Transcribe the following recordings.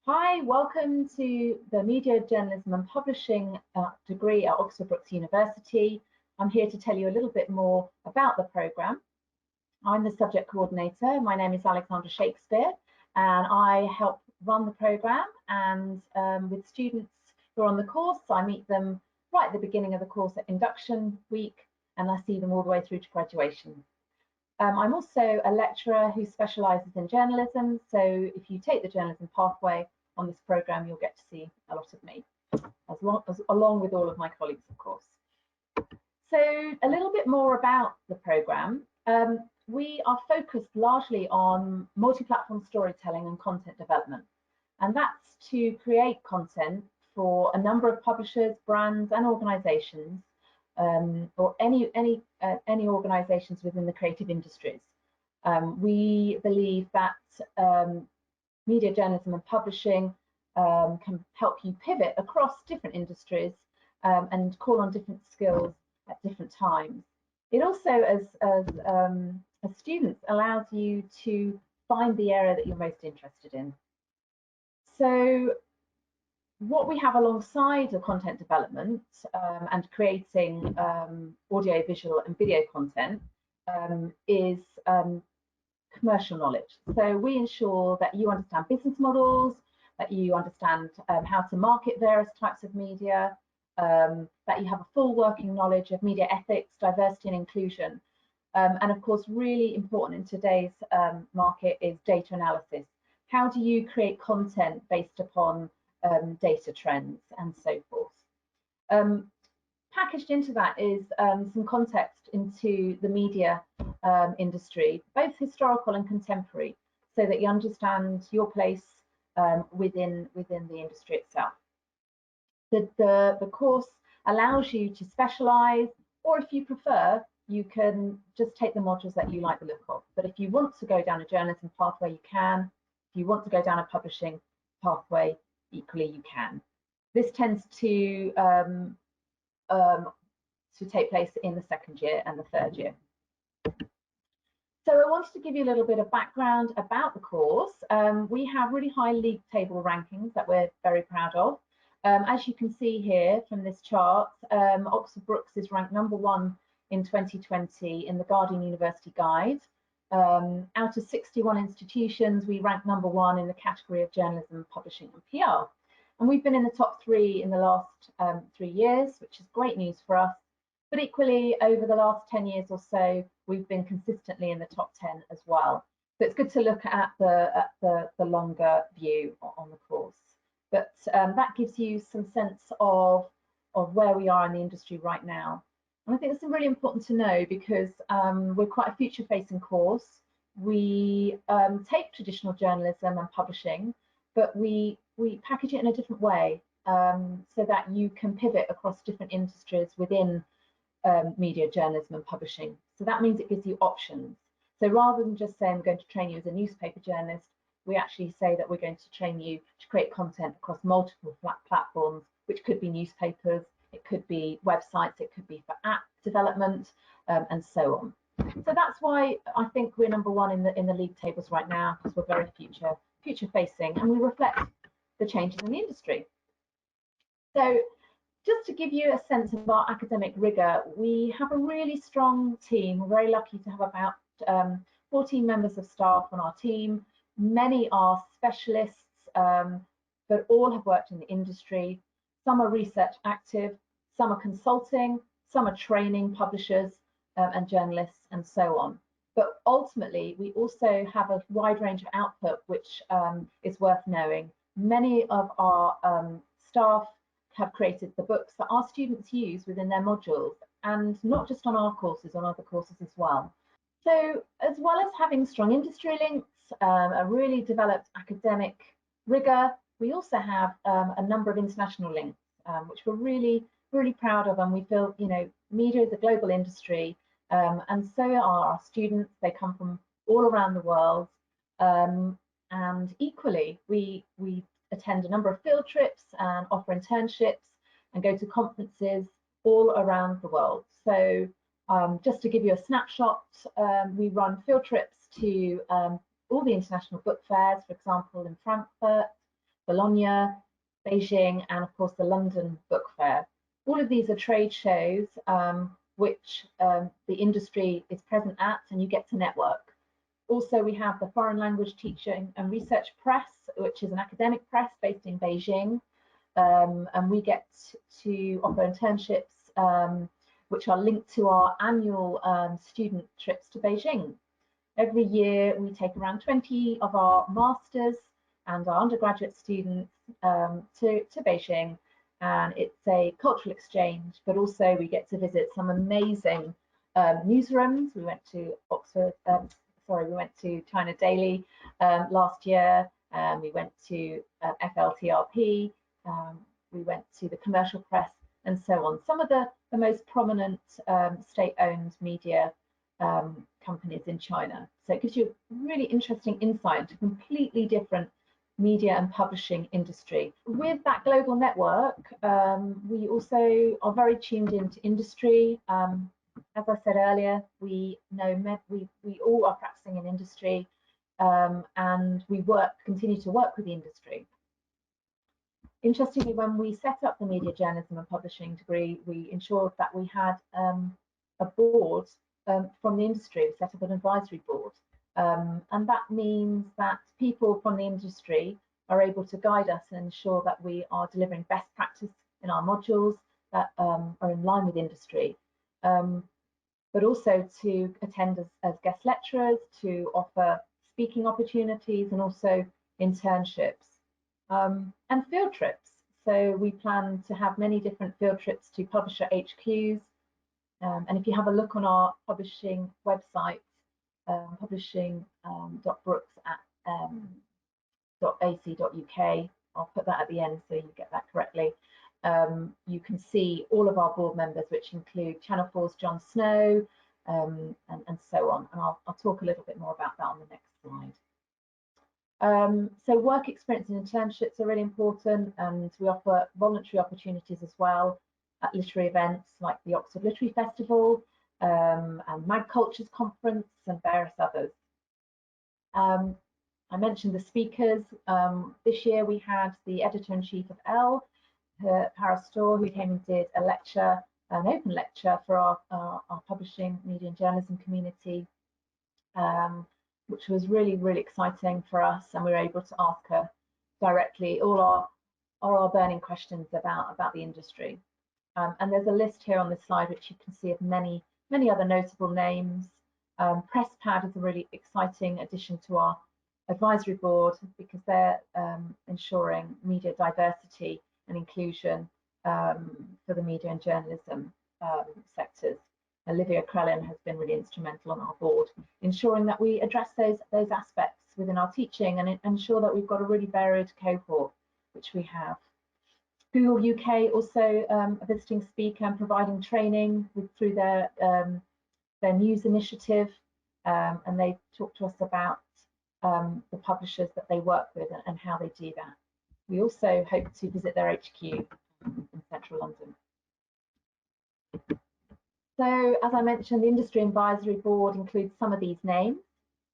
Hi, welcome to the Media Journalism and Publishing degree at Oxford Brookes University. I'm here to tell you a little bit more about the programme. I'm the subject coordinator. My name is Alexandra Shakespeare, and I help run the programme. And with students who are on the course, I meet them right at the beginning of the course at induction week, and I see them all the way through to graduation. I'm also a lecturer who specialises in journalism, so if you take the journalism pathway on this programme, you'll get to see a lot of me, along with all of my colleagues, of course. So a little bit more about the programme. We are focused largely on multi-platform storytelling and content development, and that's to create content for a number of publishers, brands and organisations, or any organisations within the creative industries. We believe that media journalism and publishing can help you pivot across different industries and call on different skills at different times. It also, as students, allows you to find the area that you're most interested in. So what we have alongside the content development and creating audio, visual and video content is commercial knowledge. So we ensure that you understand business models, that you understand how to market various types of media, that you have a full working knowledge of media ethics, diversity and inclusion. And of course, really important in today's market is data analysis. How do you create content based upon data trends and so forth? Packaged into that is some context into the media industry, both historical and contemporary, so that you understand your place within the industry itself. The course allows you to specialise, or if you prefer, you can just take the modules that you like the look of. But if you want to go down a journalism pathway, you can. If you want to go down a publishing pathway, equally you can. This tends to take place in the second year and the third year. So I wanted to give you a little bit of background about the course. We have really high league table rankings that we're very proud of. As you can see here from this chart, Oxford Brookes is ranked #1 in 2020 in the Guardian University Guide. Out of 61 institutions, we rank #1 in the category of journalism, publishing and PR. And we've been in the top 3 in the last 3 years, which is great news for us. But equally, over the last 10 years or so, we've been consistently in the top 10 as well. So it's good to look at the longer view on the course. But that gives you some sense of where we are in the industry right now. And I think it's really important to know because we're quite a future-facing course. We take traditional journalism and publishing, but we package it in a different way so that you can pivot across different industries within media journalism and publishing. So that means it gives you options. So rather than just saying we're going to train you as a newspaper journalist, we actually say that we're going to train you to create content across multiple platforms, which could be newspapers, it could be websites, it could be for app development, and so on. So that's why I think we're #1 in the league tables right now, because we're very future facing and we reflect the changes in the industry. So just to give you a sense of our academic rigour, we have a really strong team. We're very lucky to have about 14 members of staff on our team. Many are specialists, but all have worked in the industry. Some are research active, some are consulting, some are training publishers and journalists and so on. But ultimately, we also have a wide range of output, which is worth knowing. Many of our staff have created the books that our students use within their modules, and not just on our courses, on other courses as well. So as well as having strong industry links, a really developed academic rigour, we also have a number of international links, which we're really proud of, and we feel, you know, media is a global industry, and so are our students. They come from all around the world, and equally we attend a number of field trips and offer internships and go to conferences all around the world. So just to give you a snapshot, we run field trips to all the international book fairs, for example, in Frankfurt, Bologna, Beijing, and of course the London Book Fair. All of these are trade shows which the industry is present at, and you get to network. Also, we have the Foreign Language Teaching and Research Press, which is an academic press based in Beijing, and we get to offer internships which are linked to our annual student trips to Beijing. Every year we take around 20 of our masters and our undergraduate students to Beijing, and it's a cultural exchange, but also we get to visit some amazing newsrooms. We went to we went to China Daily last year. We went to FLTRP. We went to the commercial press, and so on. Some of the most prominent state-owned media companies in China. So it gives you a really interesting insight into completely different media and publishing industry. With that global network, we also are very tuned into industry. As I said earlier, we all are practicing in industry, and we continue to work with the industry. Interestingly, when we set up the media journalism and publishing degree, we ensured that we had a board from the industry. We set up an advisory board, and that means that people from the industry are able to guide us and ensure that we are delivering best practice in our modules that are in line with industry, but also to attend as guest lecturers, to offer speaking opportunities, and also internships. And field trips. So we plan to have many different field trips to publisher HQs. And if you have a look on our publishing website, publishing.brookes.ac.uk, I'll put that at the end so you get that correctly. You can see all of our board members, which include Channel 4's Jon Snow, and so on. And I'll talk a little bit more about that on the next slide. So work experience and internships are really important, and we offer voluntary opportunities as well at literary events like the Oxford Literary Festival and Mag Cultures Conference and various others. I mentioned the speakers. This year we had the editor-in-chief of Elle, Paris Store, who came and did a lecture, an open lecture for our publishing, media and journalism community, which was really, really exciting for us, and we were able to ask her directly all our burning questions about the industry. And there's a list here on this slide, which you can see of many other notable names. PressPad is a really exciting addition to our advisory board because they're ensuring media diversity and inclusion for the media and journalism sectors. Olivia Krellin has been really instrumental on our board, ensuring that we address those aspects within our teaching and ensure that we've got a really varied cohort, which we have. Google UK also a visiting speaker and providing training through their news initiative, and they talk to us about the publishers that they work with and how they do that. We also hope to visit their HQ in central London. So, as I mentioned, the Industry Advisory Board includes some of these names.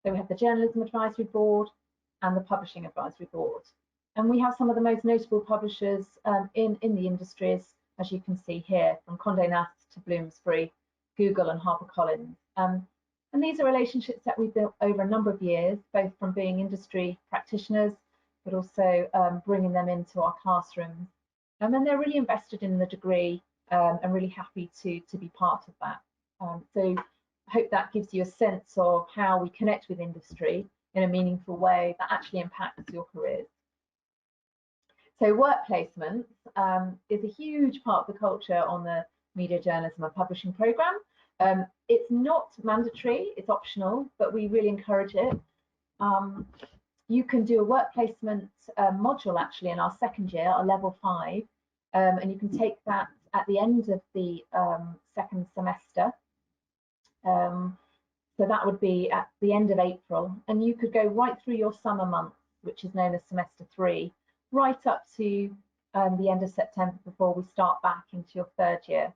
So we have the Journalism Advisory Board and the Publishing Advisory Board. And we have some of the most notable publishers in the industries, as you can see here, from Condé Nast to Bloomsbury, Google and HarperCollins. And these are relationships that we've built over a number of years, both from being industry practitioners, but also bringing them into our classrooms. And then they're really invested in the degree and really happy to be part of that. So I hope that gives you a sense of how we connect with industry in a meaningful way that actually impacts your careers. So work placement is a huge part of the culture on the Media Journalism and Publishing programme. It's not mandatory, it's optional, but we really encourage it. You can do a work placement module actually in our second year, our level 5, and you can take that at the end of the second semester. So that would be at the end of April, and you could go right through your summer month, which is known as semester 3, right up to the end of September before we start back into your third year.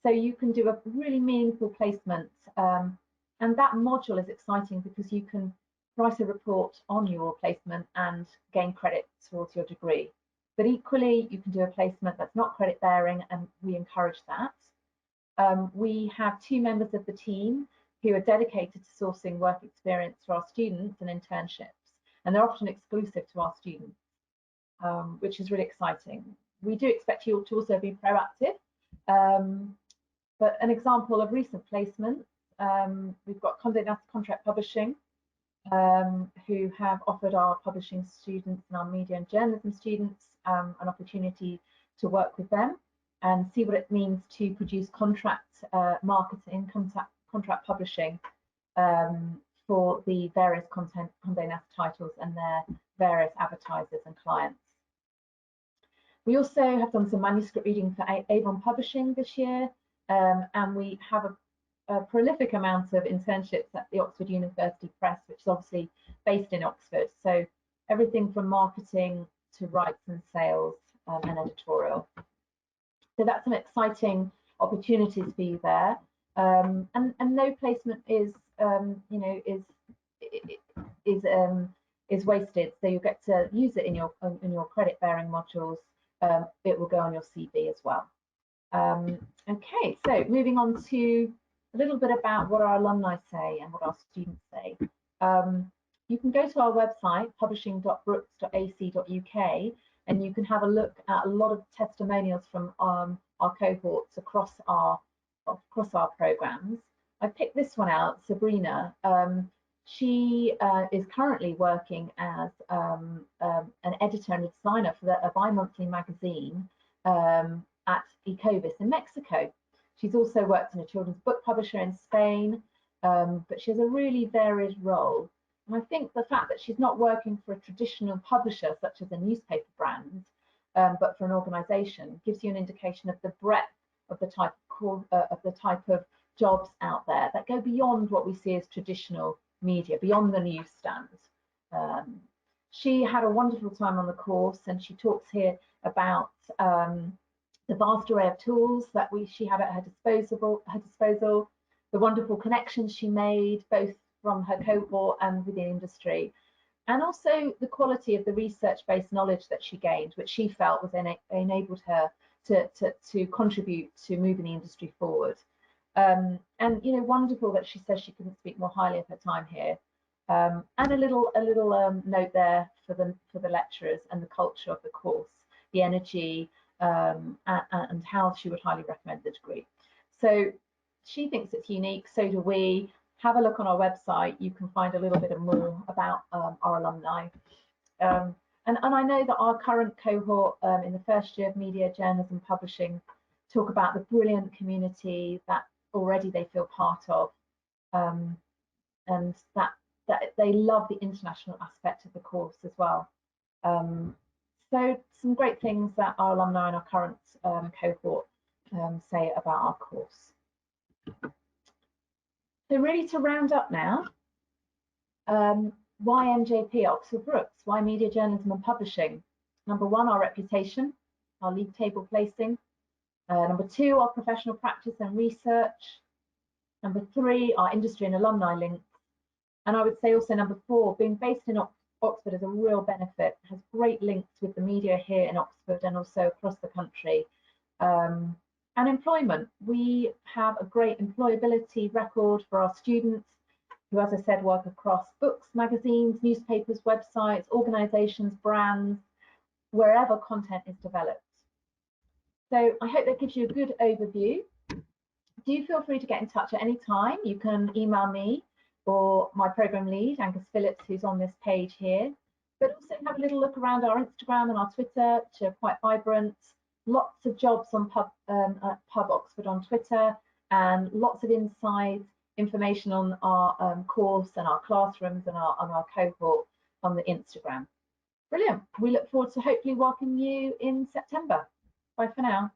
So you can do a really meaningful placement, and that module is exciting because you can write a report on your placement and gain credit towards your degree. But equally, you can do a placement that's not credit bearing, and we encourage that. We have 2 members of the team who are dedicated to sourcing work experience for our students and internships, and they're often exclusive to our students, which is really exciting. We do expect you to also be proactive, but an example of recent placement, we've got Condé Nast Contract Publishing, who have offered our publishing students and our media and journalism students an opportunity to work with them and see what it means to produce contract marketing, contract publishing for the various Condé Nast titles and their various advertisers and clients. We also have done some manuscript reading for Avon Publishing this year, and we have a prolific amount of internships at the Oxford University Press, which is obviously based in Oxford. So everything from marketing to rights and sales and editorial. So that's some exciting opportunities for you there. And no placement is is wasted. So you get to use it in your credit bearing modules. It will go on your CV as well. Okay, so moving on to a little bit about what our alumni say and what our students say. You can go to our website, publishing.brookes.ac.uk, and you can have a look at a lot of testimonials from our cohorts across our programs. I picked this one out, Sabrina. She is currently working as an editor and a designer for a bi-monthly magazine at Ecovis in Mexico. She's also worked in a children's book publisher in Spain, but she has a really varied role. And I think the fact that she's not working for a traditional publisher, such as a newspaper brand, but for an organisation, gives you an indication of the breadth of the type of jobs out there that go beyond what we see as traditional media, beyond the newsstand. She had a wonderful time on the course, and she talks here about the vast array of tools that she had at her disposal, the wonderful connections she made, both from her cohort and within industry, and also the quality of the research-based knowledge that she gained, which she felt was enabled her to contribute to moving the industry forward. And wonderful that she says she couldn't speak more highly of her time here. And a little note there for the lecturers and the culture of the course, the energy, and how she would highly recommend the degree. So she thinks it's unique, so do we. Have a look on our website. You can find a little bit more about our alumni. And I know that our current cohort in the first year of media, journalism, publishing talk about the brilliant community that already they feel part of, and that they love the international aspect of the course as well. So some great things that our alumni and our current cohort say about our course. So really to round up now, why MJP, Oxford Brookes? Why media, journalism and publishing? Number 1, our reputation, our league table placing. Number 2, our professional practice and research. Number 3, our industry and alumni links. And I would say also number 4, being based in Oxford is a real benefit, has great links with the media here in Oxford and also across the country. And employment, we have a great employability record for our students who, as I said, work across books, magazines, newspapers, websites, organisations, brands, wherever content is developed. So I hope that gives you a good overview. Do feel free to get in touch at any time. You can email me or my programme lead, Angus Phillips, who's on this page here, but also have a little look around our Instagram and our Twitter, which are quite vibrant. Lots of jobs on Pub Oxford on Twitter, and lots of inside information on our course and our classrooms and on our cohort on the Instagram. Brilliant. We look forward to hopefully welcoming you in September. Bye for now.